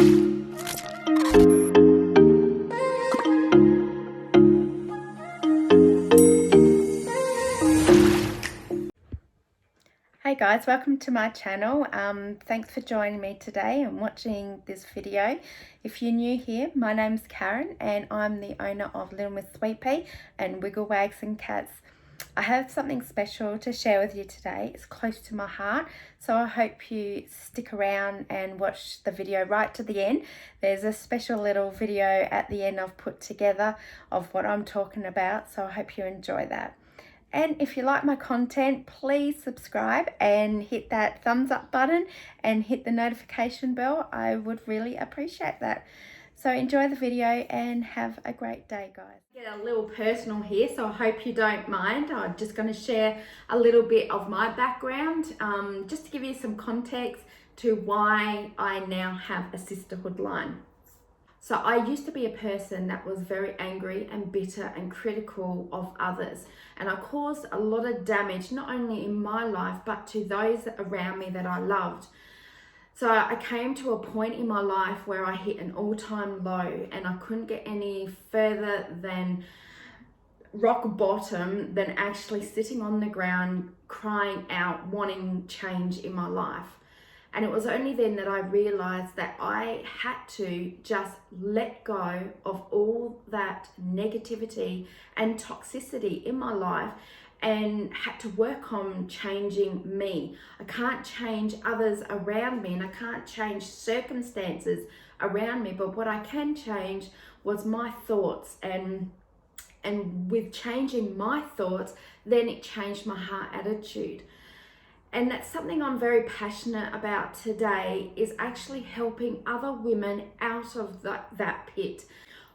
Hey guys, welcome to my channel. Thanks for joining me today and watching this video. If you're new here, my name's Karen and I'm the owner of Little Miss Sweet Pea and Wiggle Wags and Cats. I have something special to share with you today. It's close to my heart, so I hope you stick around and watch the video right to the end. There's a special little video at the end I've put together of what I'm talking about, so I hope you enjoy that. And if you like my content, please subscribe and hit that thumbs up button and hit the notification bell. I would really appreciate that. So enjoy the video and have a great day, guys. Get a little personal here, so I hope you don't mind. I'm just going to share a little bit of my background, just to give you some context to why I now have a sisterhood line. So I used to be a person that was very angry and bitter and critical of others. And I caused a lot of damage, not only in my life, but to those around me that I loved. So I came to a point in my life where I hit an all-time low and I couldn't get any further than rock bottom than actually sitting on the ground, crying out, wanting change in my life. And it was only then that I realized that I had to just let go of all that negativity and toxicity in my life and had to work on changing me. I can't change others around me and I can't change circumstances around me, but what I can change was my thoughts. And with changing my thoughts, then it changed my heart attitude. And that's something I'm very passionate about today, is actually helping other women out of that pit.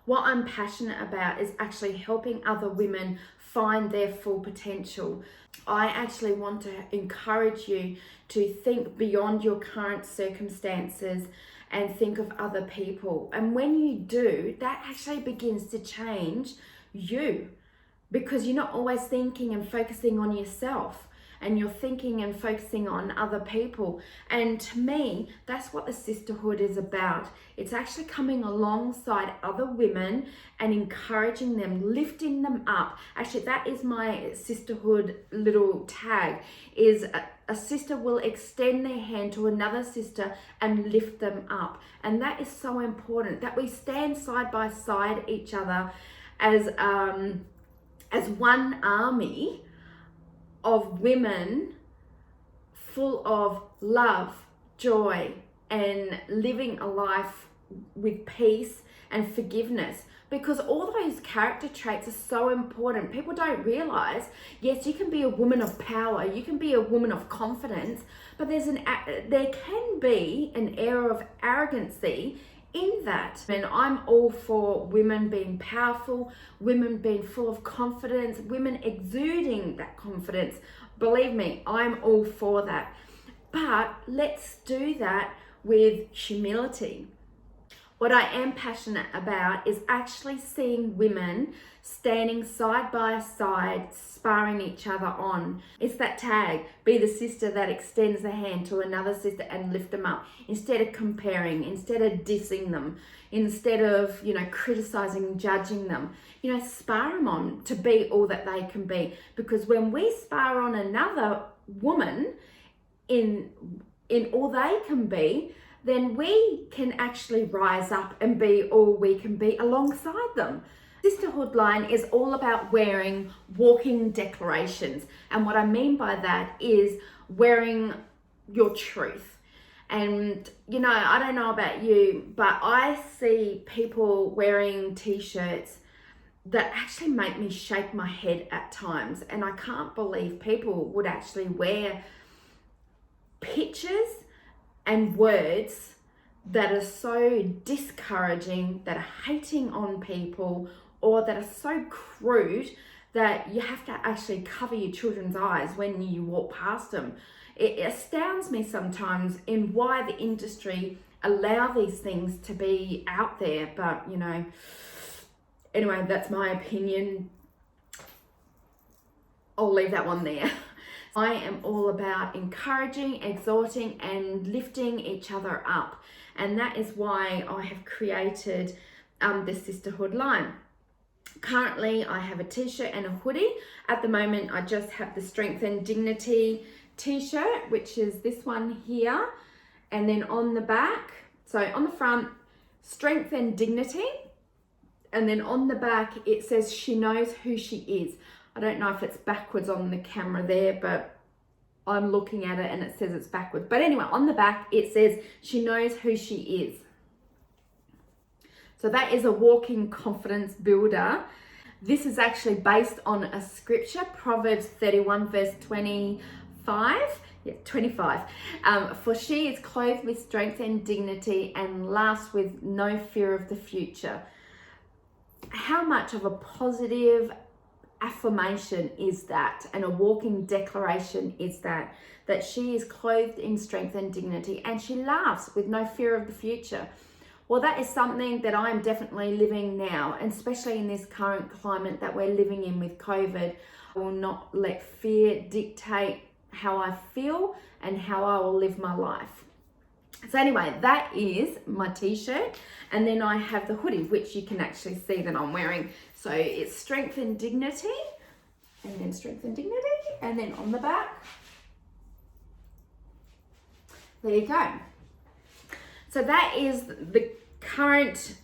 What I'm passionate about is actually helping other women find their full potential. I actually want to encourage you to think beyond your current circumstances and think of other people. And when you do, that actually begins to change you, because you're not always thinking and focusing on yourself, and you're thinking and focusing on other people. And to me, that's what the sisterhood is about. It's actually coming alongside other women and encouraging them, lifting them up. Actually, that is my sisterhood little tag, is a sister will extend their hand to another sister and lift them up. And that is so important, that we stand side by side each other as one army of women full of love, joy, and living a life with peace and forgiveness. Because all those character traits are so important. People don't realize, yes, you can be a woman of power, you can be a woman of confidence, but there can be an air of arrogancy in that. And I'm all for women being powerful, women being full of confidence, women exuding that confidence. Believe me, I'm all for that. But let's do that with humility. What I am passionate about is actually seeing women standing side by side, sparring each other on. It's that tag, be the sister that extends the hand to another sister and lift them up, instead of comparing, instead of dissing them, instead of, criticizing and judging them. Spar them on to be all that they can be. Because when we spar on another woman in all they can be, then we can actually rise up and be all we can be alongside them. Sisterhood line is all about wearing walking declarations. And what I mean by that is wearing your truth. And, I don't know about you, but I see people wearing t-shirts that actually make me shake my head at times. And I can't believe people would actually wear pictures and words that are so discouraging, that are hating on people, or that are so crude that you have to actually cover your children's eyes when you walk past them. It astounds me sometimes in why the industry allow these things to be out there. But, anyway, that's my opinion. I'll leave that one there. I am all about encouraging, exhorting, and lifting each other up. and that is why I have created the Sisterhood line. Currently, I have a t-shirt and a hoodie. At the moment, I just have the Strength and Dignity t-shirt, which is this one here. And then on the back, so on the front, Strength and Dignity. And then on the back, it says she knows who she is. I don't know if it's backwards on the camera there, but I'm looking at it and it says it's backwards. But anyway, on the back, it says she knows who she is. So that is a walking confidence builder. This is actually based on a scripture, Proverbs 31 verse 25. Yeah, 25. For she is clothed with strength and dignity and laughs with no fear of the future. How much of a positive affirmation is that, and a walking declaration is that she is clothed in strength and dignity and she laughs with no fear of the future. Well, that is something that I'm definitely living now, and especially in this current climate that we're living in with COVID. I will not let fear dictate how I feel and how I will live my life. So anyway, that is my t-shirt, and then I have the hoodie, which you can actually see that I'm wearing. So it's Strength and Dignity, and then Strength and Dignity, and then on the back, there you go. So that is the current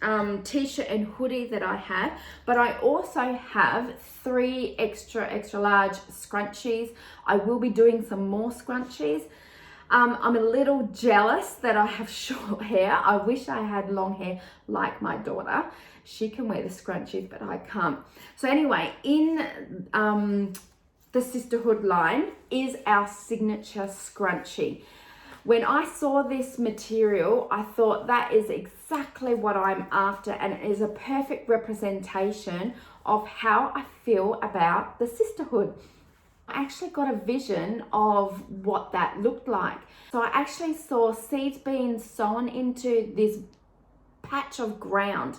t-shirt and hoodie that I have, but I also have 3 extra large scrunchies. I will be doing some more scrunchies. I'm a little jealous that I have short hair. I wish I had long hair like my daughter. She can wear the scrunchies, but I can't. So anyway, in the Sisterhood line is our signature scrunchie. When I saw this material, I thought that is exactly what I'm after, and it is a perfect representation of how I feel about the sisterhood. I actually got a vision of what that looked like. So I actually saw seeds being sown into this patch of ground,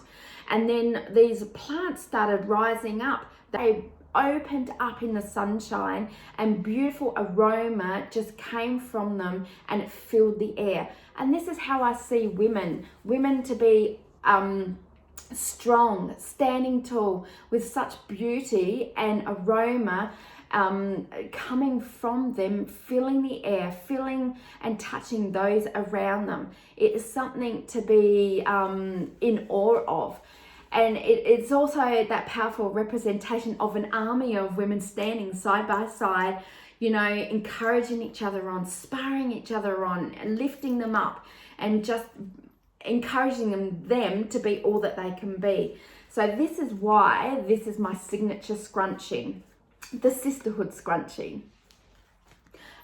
and then these plants started rising up. They opened up in the sunshine and beautiful aroma just came from them and it filled the air. And this is how I see women to be strong, standing tall with such beauty and aroma coming from them, filling the air, filling and touching those around them. It is something to be in awe of. And it's also that powerful representation of an army of women standing side by side, you know, encouraging each other on, sparring each other on, and lifting them up, and just encouraging them to be all that they can be. So this is why this is my signature scrunchie, the Sisterhood scrunchie.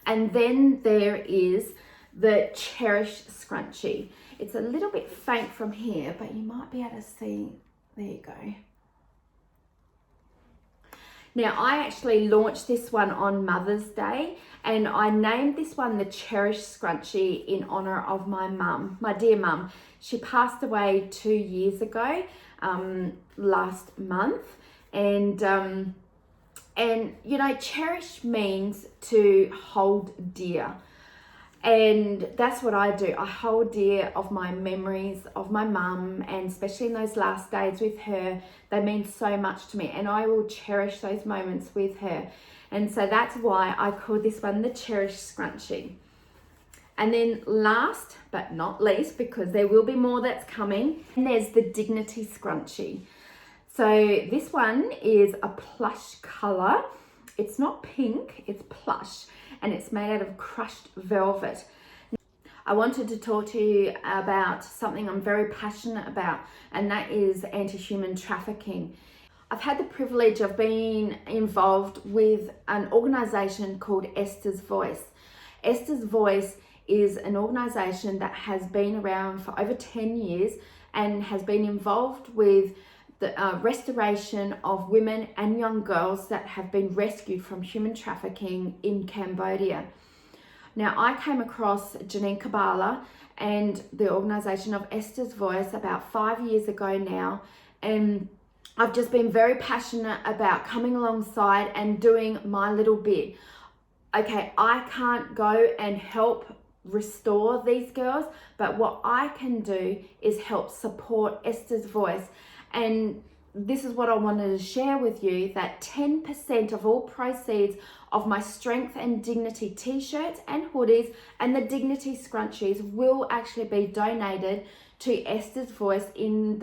And then there is the Cherish Scrunchie. It's a little bit faint from here, but you might be able to see. There you go. Now, I actually launched this one on Mother's Day, and I named this one the Cherish Scrunchie in honor of my mum, my dear mum. She passed away 2 years ago, last month, and you know, cherish means to hold dear. And that's what I do. I hold dear of my memories of my mum, and especially in those last days with her, they mean so much to me, and I will cherish those moments with her. And so that's why I call this one the Cherish Scrunchie. And then last but not least, because there will be more that's coming, and there's the Dignity Scrunchie. So this one is a plush color. It's not pink, it's plush, and it's made out of crushed velvet. I wanted to talk to you about something I'm very passionate about, and that is anti-human trafficking. I've had the privilege of being involved with an organisation called Esther's Voice. Esther's Voice is an organisation that has been around for over 10 years and has been involved with the restoration of women and young girls that have been rescued from human trafficking in Cambodia. Now, I came across Janine Kabbalah and the organisation of Esther's Voice about 5 years ago now, and I've just been very passionate about coming alongside and doing my little bit. Okay, I can't go and help restore these girls, but what I can do is help support Esther's voice. And this is what I wanted to share with you, that 10% of all proceeds of my Strength and Dignity t-shirts and hoodies and the Dignity Scrunchies will actually be donated to Esther's voice in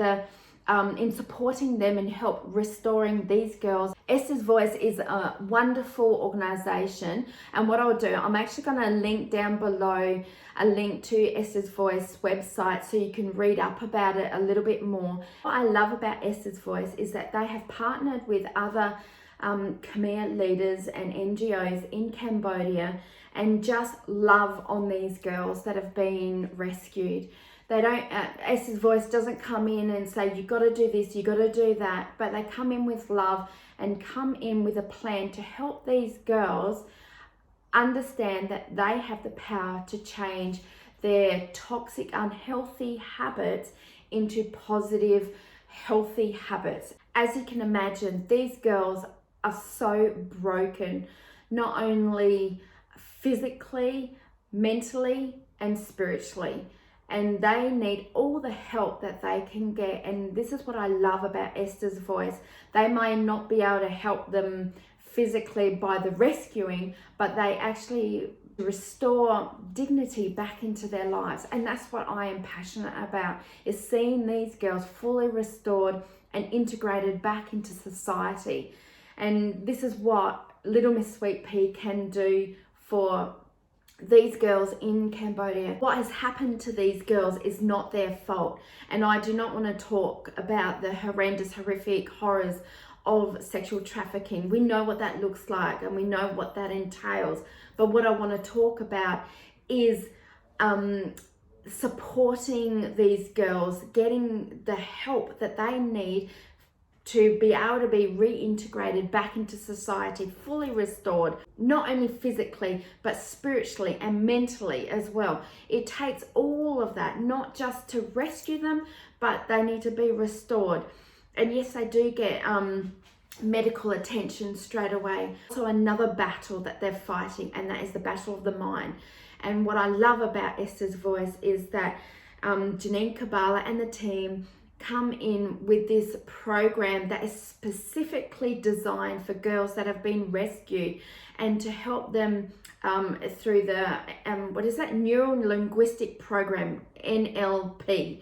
supporting them and help restoring these girls. Esther's Voice is a wonderful organization, and what I'll do, I'm actually going to link down below a link to Esther's Voice website so you can read up about it a little bit more. What I love about Esther's Voice is that they have partnered with other Khmer leaders and NGOs in Cambodia and just love on these girls that have been rescued. They don't, Esther's Voice doesn't come in and say, you got to do this, you got to do that, but they come in with love and come in with a plan to help these girls understand that they have the power to change their toxic, unhealthy habits into positive, healthy habits. As you can imagine, these girls are so broken, not only physically, mentally, and spiritually. And they need all the help that they can get. And this is what I love about Esther's Voice. They may not be able to help them physically by the rescuing, but they actually restore dignity back into their lives. And that's what I am passionate about, is seeing these girls fully restored and integrated back into society. And this is what Little Miss Sweet Pea can do for these girls in Cambodia. What has happened to these girls is not their fault, and I do not want to talk about the horrendous, horrific horrors of sexual trafficking. We know what that looks like and we know what that entails, but what I want to talk about is supporting these girls, getting the help that they need to be able to be reintegrated back into society, fully restored, not only physically, but spiritually and mentally as well. It takes all of that, not just to rescue them, but they need to be restored. And yes, they do get medical attention straight away. So another battle that they're fighting, and that is the battle of the mind. And what I love about Esther's Voice is that Janine Kabbalah and the team come in with this program that is specifically designed for girls that have been rescued, and to help them through the Neural Linguistic Program, NLP.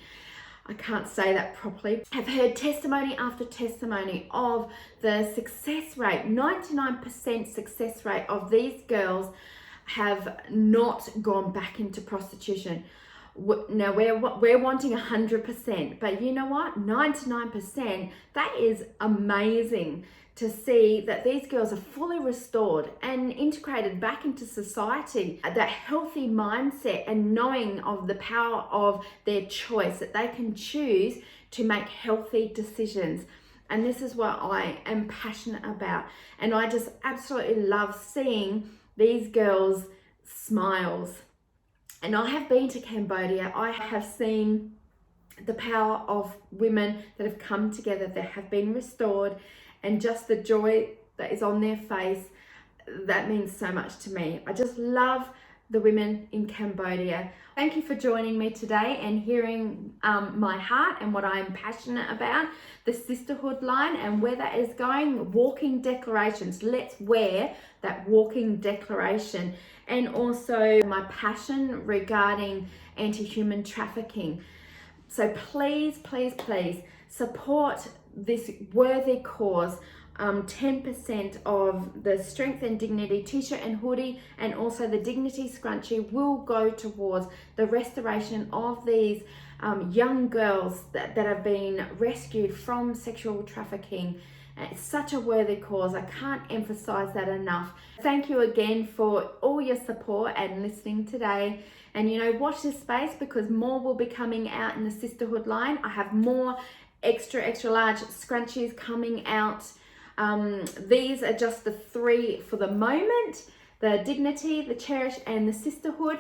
I can't say that properly. I've heard testimony after testimony of the success rate, 99% success rate of these girls have not gone back into prostitution. Now we're wanting 100%, but you know what? 99%, that is amazing to see that these girls are fully restored and integrated back into society. That healthy mindset and knowing of the power of their choice, that they can choose to make healthy decisions. And this is what I am passionate about. And I just absolutely love seeing these girls' smiles. And I have been to Cambodia. I have seen the power of women that have come together, that have been restored, and just the joy that is on their face. That means so much to me. I just love the women in Cambodia. Thank you for joining me today and hearing my heart and what I'm passionate about, the sisterhood line and where that is going. Walking declarations. Let's wear that walking declaration. And also my passion regarding anti-human trafficking. So please, please, please support this worthy cause. 10% of the Strength and Dignity t-shirt and hoodie, and also the Dignity Scrunchie, will go towards the restoration of these young girls that have been rescued from sexual trafficking. It's such a worthy cause. I can't emphasize that enough. Thank you again for all your support and listening today. And you know, watch this space, because more will be coming out in the sisterhood line. I have more extra large scrunchies coming out. These are just the 3 for the moment: the Dignity, the Cherish, and the Sisterhood.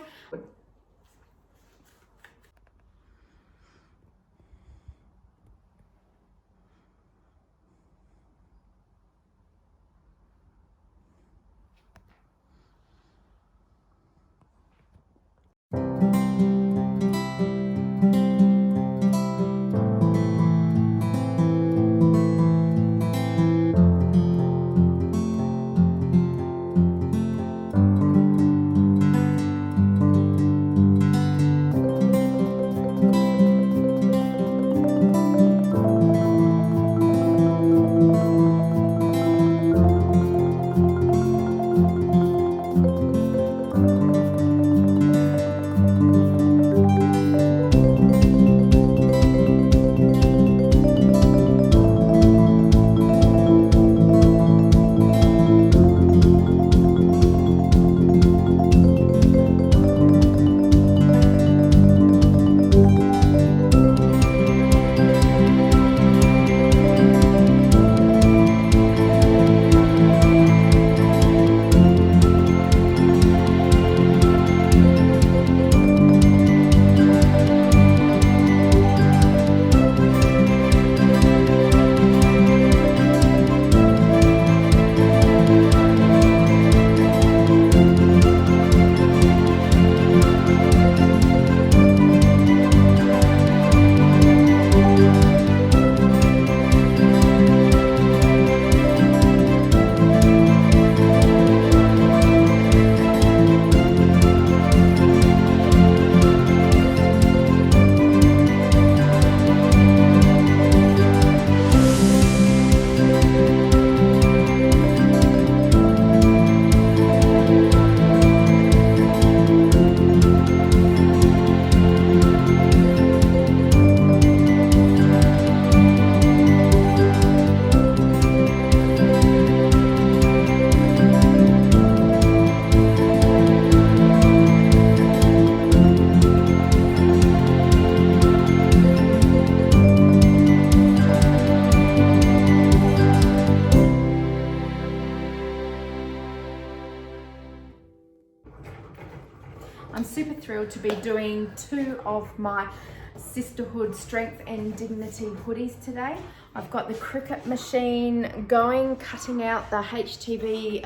I'm super thrilled to be doing 2 of my Sisterhood Strength and Dignity hoodies today. I've got the Cricut machine going, cutting out the HTV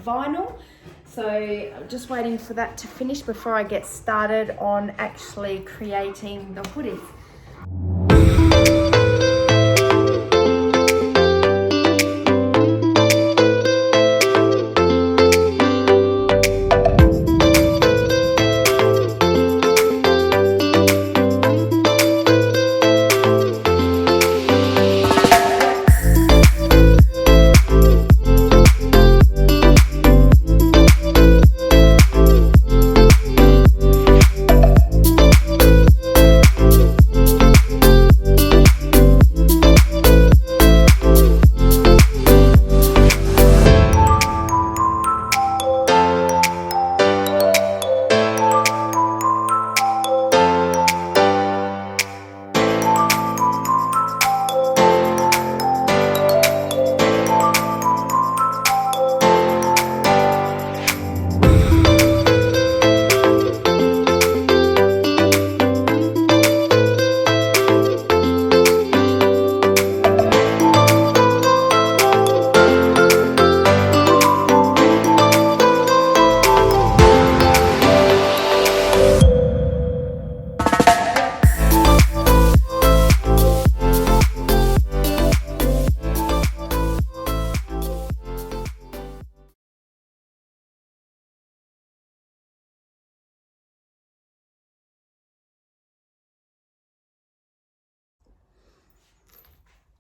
vinyl. So I'm just waiting for that to finish before I get started on actually creating the hoodies.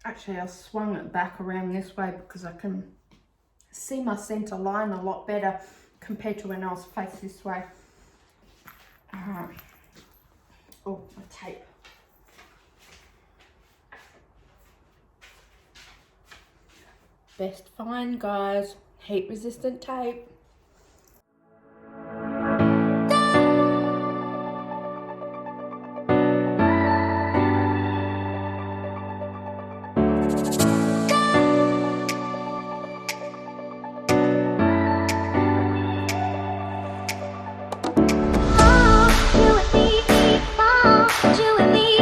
Actually, I swung it back around this way because I can see my center line a lot better compared to when I was faced this way. Alright. Oh, my tape. Best find, guys. Heat resistant tape. You and me,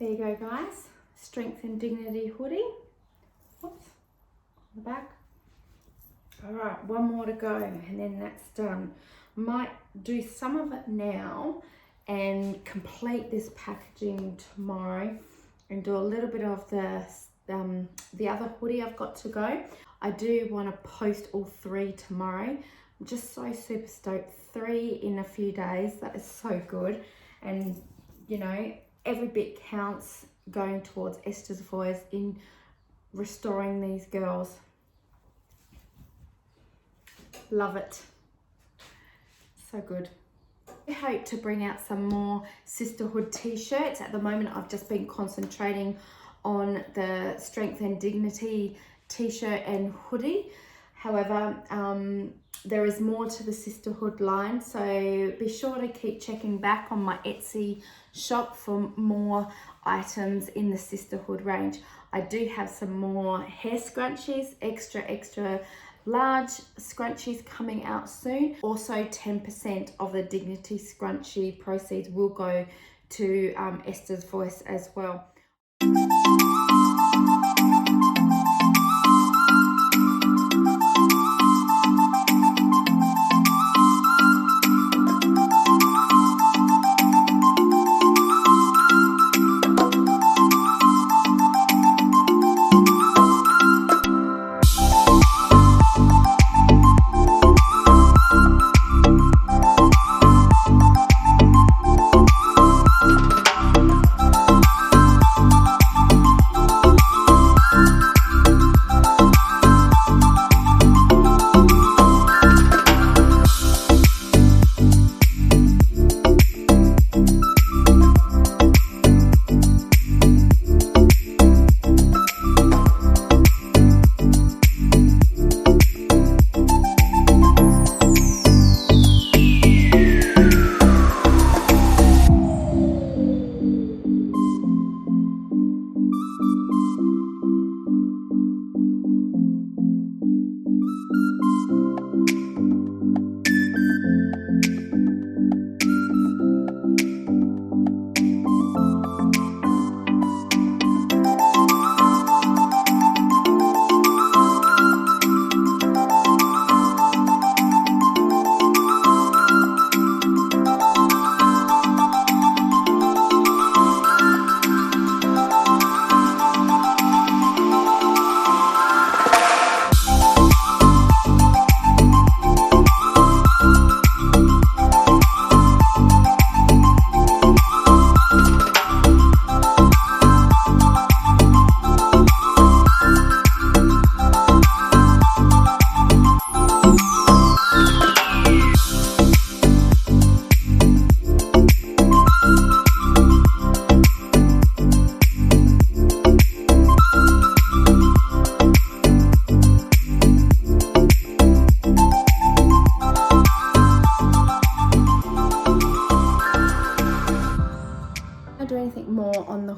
There you go, guys. Strength and Dignity hoodie. Whoops, on the back. All right, one more to go and then that's done. Might do some of it now and complete this packaging tomorrow and do a little bit of the other hoodie I've got to go. I do want to post all 3 tomorrow. I'm just so super stoked. 3 in a few days, that is so good. And you know, every bit counts going towards Esther's voice in restoring these girls. Love it. So good. I hope to bring out some more sisterhood t-shirts. At the moment, I've just been concentrating on the Strength and Dignity t-shirt and hoodie. However, there is more to the sisterhood line, so be sure to keep checking back on my Etsy shop for more items in the sisterhood range. I do have some more hair scrunchies, extra large scrunchies coming out soon. Also 10% of the Dignity Scrunchie proceeds will go to Esther's voice as well.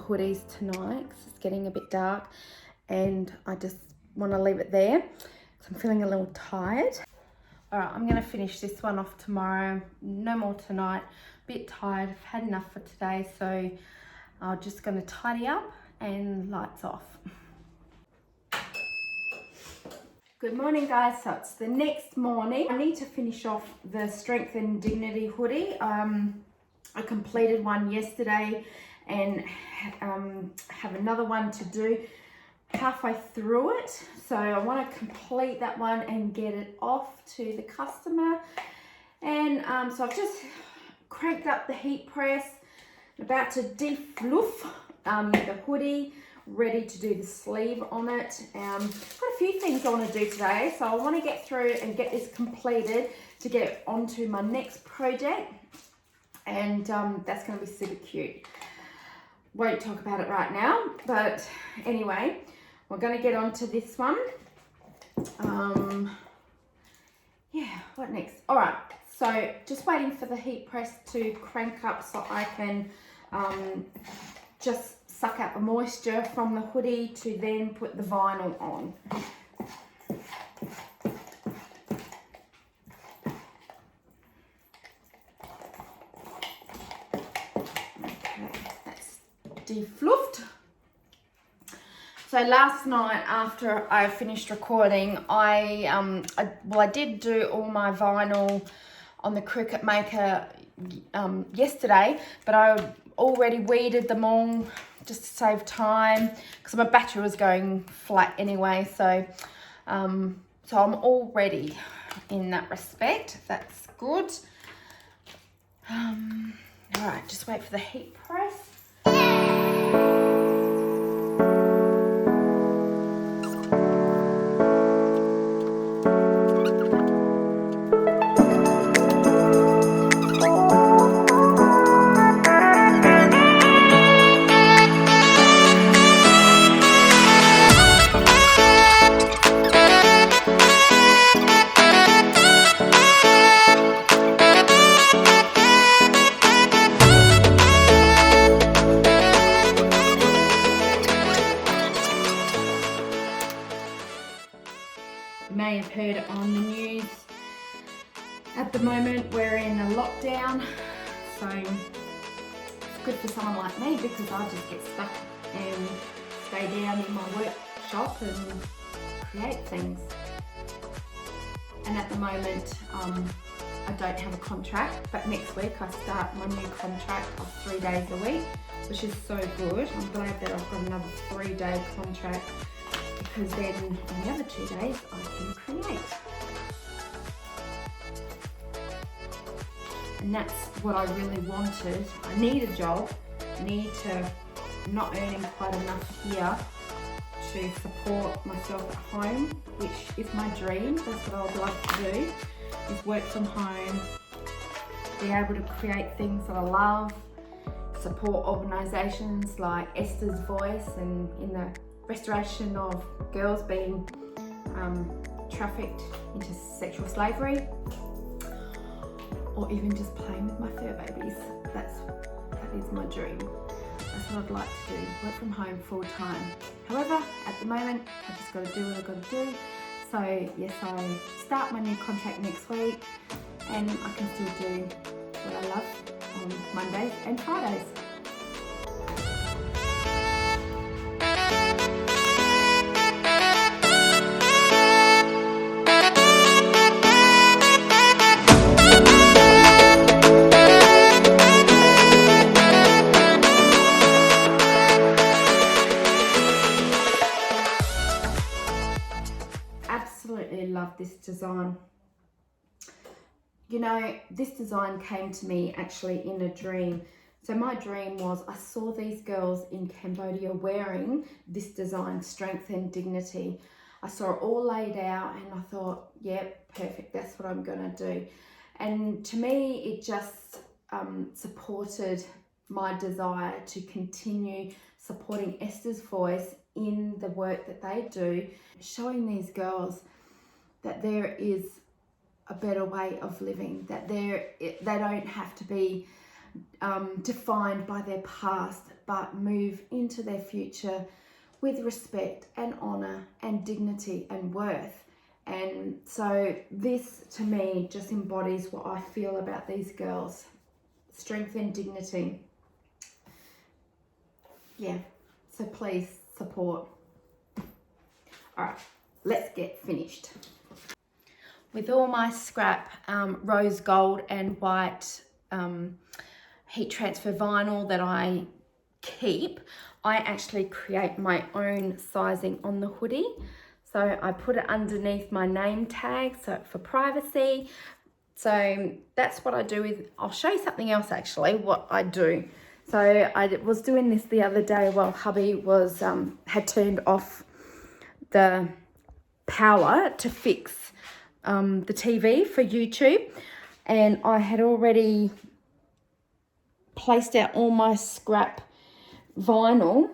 Hoodies tonight because it's getting a bit dark and I just want to leave it there because I'm feeling a little tired. All right, I'm going to finish this one off tomorrow. No more tonight. A bit tired. I've had enough for today, so I'm just going to tidy up and lights off. Good morning, guys. So it's the next morning. I need to finish off the Strength and Dignity hoodie. I completed one yesterday and have another one to do halfway through it. So I want to complete that one and get it off to the customer. And so I've just cranked up the heat press, about to defluff the hoodie, ready to do the sleeve on it. Got a few things I want to do today, so I want to get through and get this completed to get onto my next project, and that's going to be super cute. Won't talk about it right now, but anyway, we're going to get onto this one. Yeah, what next? All right, so just waiting for the heat press to crank up so I can just suck out the moisture from the hoodie to then put the vinyl on. defluffed. So last night after I finished recording, I did do all my vinyl on the Cricut Maker yesterday, but I already weeded them all just to save time because my battery was going flat anyway. So I'm all ready in that respect. That's good. All right, just wait for the heat press. You may have heard on the news, at the moment we're in a lockdown, so it's good for someone like me because I just get stuck and stay down in my workshop and create things. And at the moment I don't have a contract, but next week I start my new contract of 3 days a week, which is so good. I'm glad that I've got another 3-day contract, because then on the other 2 days I can create. And that's what I really wanted. I need a job, not earning quite enough here to support myself at home, which is my dream. That's what I would like to do, is work from home, be able to create things that I love, support organisations like Esther's Voice and in the restoration of girls being trafficked into sexual slavery, or even just playing with my fur babies. That is my dream. That's what I'd like to do, work from home full time. However, at the moment, I've just got to do what I've got to do. So yes, I start my new contract next week, and I can still do what I love on Mondays and Fridays. Absolutely love this design. You know, this design came to me actually in a dream. So my dream was I saw these girls in Cambodia wearing this design, Strength and Dignity. I saw it all laid out and I thought, yep, perfect, that's what I'm gonna do. And to me, it just supported my desire to continue supporting Esther's Voice in the work that they do, showing these girls that there is a better way of living, that they don't have to be defined by their past, but move into their future with respect and honour and dignity and worth. And so this to me just embodies what I feel about these girls. Strength and dignity. Yeah, so please support. All right, let's get finished. With all my scrap rose gold and white heat transfer vinyl that I keep, I actually create my own sizing on the hoodie. So I put it underneath my name tag for privacy. So that's what I do with, I'll show you something else actually, what I do. So I was doing this the other day while hubby was had turned off the power to fix the TV for YouTube, and I had already placed out all my scrap vinyl,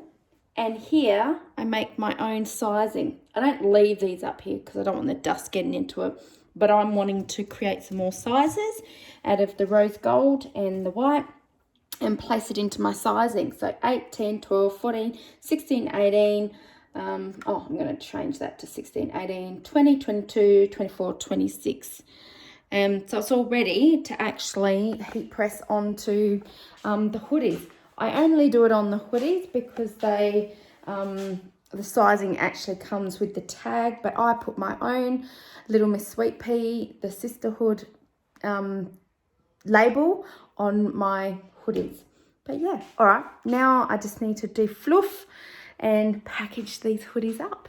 and here I make my own sizing. I don't leave these up here because I don't want the dust getting into it, but I'm wanting to create some more sizes out of the rose gold and the white and place it into my sizing. So 8, 10, 12, 14, 16, 18, I'm going to change that to 16, 18, 20, 22, 24, 26. So it's all ready to actually heat press onto the hoodies. I only do it on the hoodies because they, the sizing actually comes with the tag, but I put my own Little Miss Sweet Pea, the Sisterhood label on my hoodies. But yeah, all right, now I just need to do fluff and package these hoodies up.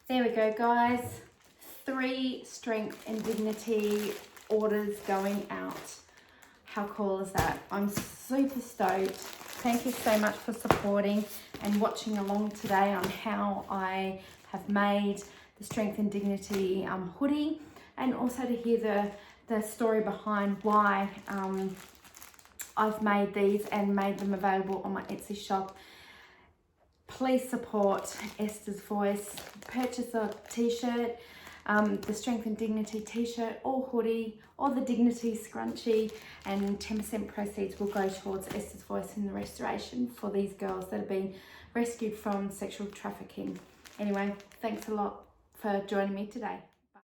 There we go, guys. 3 strength and dignity orders going out. How cool is that? I'm super stoked. Thank you so much for supporting and watching along today on how I have made the Strength and Dignity hoodie, and also to hear the story behind why I've made these and made them available on my Etsy shop. Please support Esther's Voice. Purchase a t-shirt, the Strength and Dignity t-shirt or hoodie, or the Dignity Scrunchie, and 10% proceeds will go towards Esther's Voice in the restoration for these girls that have been rescued from sexual trafficking. Anyway, thanks a lot for joining me today. Bye.